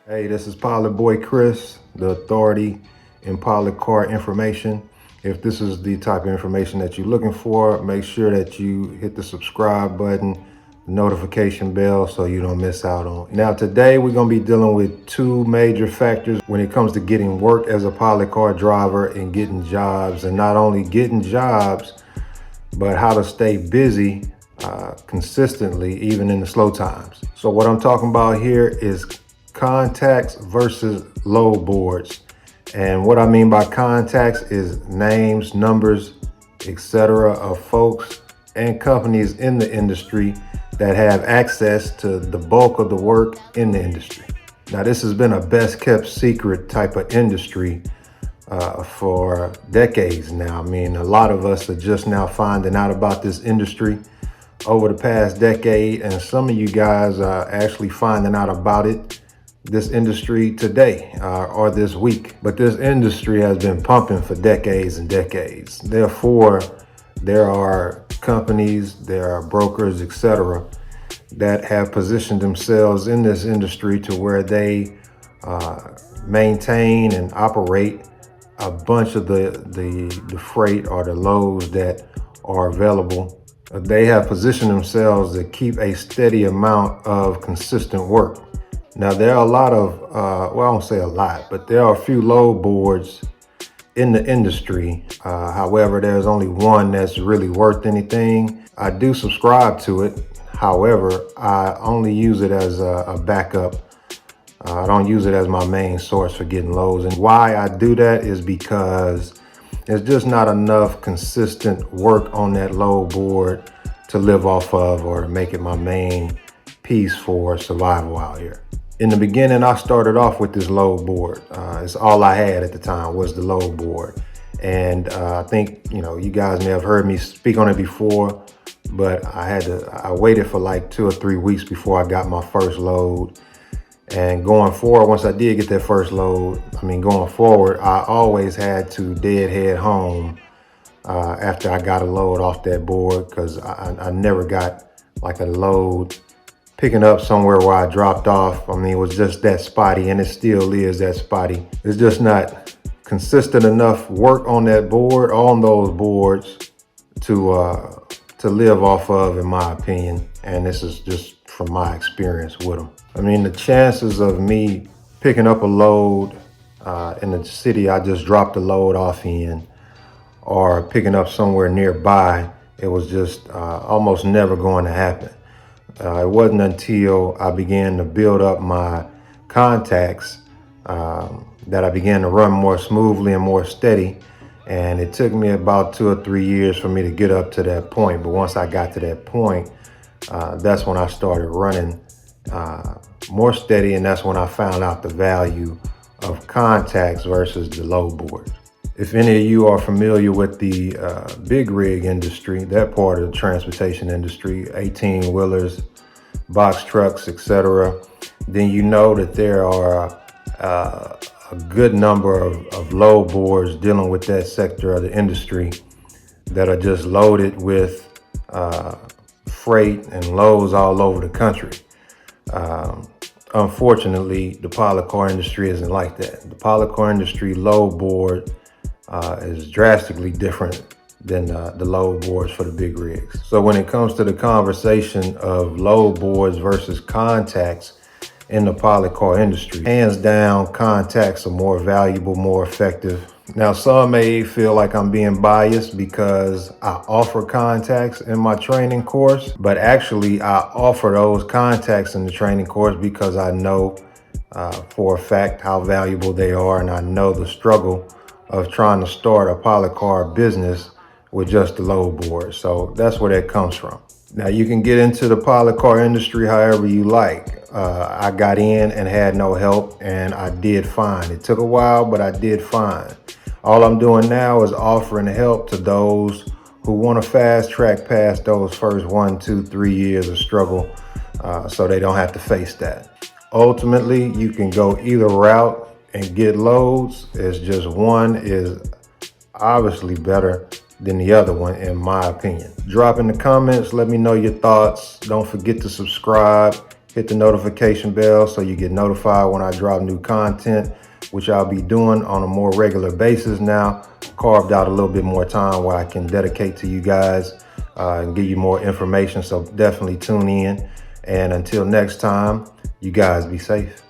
Hey, this is Pilot Boy Chris, the authority in pilot car information. If this is the type of information that you're looking for, make sure that you hit the subscribe button, the notification bell, so you don't miss out on. Now, today we're going to be dealing with two major factors when it comes to getting work as a pilot car driver and getting jobs, and not only getting jobs, but how to stay busy consistently, even in the slow times. So what I'm talking about here is contacts versus load boards. And what I mean by contacts is names, numbers, etc. of folks and companies in the industry that have access to the bulk of the work in the industry. Now, this has been a best kept secret type of industry for decades now. I mean, a lot of us are just now finding out about this industry over the past decade, and some of you guys are actually finding out about this industry today or this week. But this industry has been pumping for decades and decades. Therefore, there are companies, there are brokers, etc., that have positioned themselves in this industry to where they maintain and operate a bunch of the freight or the loads that are available. They have positioned themselves to keep a steady amount of consistent work. Now, there are a lot of, well, I won't say a lot, but there are a few load boards in the industry. However, there's only one that's really worth anything. I do subscribe to it. However, I only use it as a backup. I don't use it as my main source for getting loads. And why I do that is because there's just not enough consistent work on that load board to live off of or to make it my main piece for survival out here. In the beginning, I started off with this load board. It's all I had at the time was the load board. And I think, you guys may have heard me speak on it before, but I waited for like 2 or 3 weeks before I got my first load. And going forward, once I did get that first load, going forward, I always had to deadhead home after I got a load off that board, because I never got like a load picking up somewhere where I dropped off. It was just that spotty, and it still is that spotty. It's just not consistent enough work on that board, on those boards, to live off of, in my opinion. And this is just from my experience with them. The chances of me picking up a load in the city I just dropped the load off in, or picking up somewhere nearby, it was just almost never going to happen. It wasn't until I began to build up my contacts that I began to run more smoothly and more steady. And it took me about 2 or 3 years for me to get up to that point. But once I got to that point, that's when I started running more steady, and that's when I found out the value of contacts versus the load board. If any of you are familiar with the big rig industry, that part of the transportation industry, 18-wheelers, box trucks, etc., then you know that there are a good number of load boards dealing with that sector of the industry that are just loaded with freight and loads all over the country. Unfortunately, the pilot car industry isn't like that. The pilot car industry load board is drastically different than the load boards for the big rigs. So when it comes to the conversation of load boards versus contacts in the pilot car industry, hands down, contacts are more valuable, more effective. Now, some may feel like I'm being biased because I offer contacts in my training course, but actually I offer those contacts in the training course because I know for a fact how valuable they are, and I know the struggle of trying to start a pilot car business with just the load board. So that's where that comes from. Now, you can get into the pilot car industry however you like. I got in and had no help, and I did fine. It took a while, but I did fine. All I'm doing now is offering help to those who want to fast track past those first 1, 2, 3 years of struggle so they don't have to face that. Ultimately, you can go either route and get loads. It's just one is obviously better than the other one, in my opinion. Drop in the comments, let me know your thoughts. Don't forget to subscribe, Hit the notification bell so you get notified when I drop new content, which I'll be doing on a more regular basis now. Carved out a little bit more time where I can dedicate to you guys and give you more information. So definitely tune in. And until next time, you guys be safe.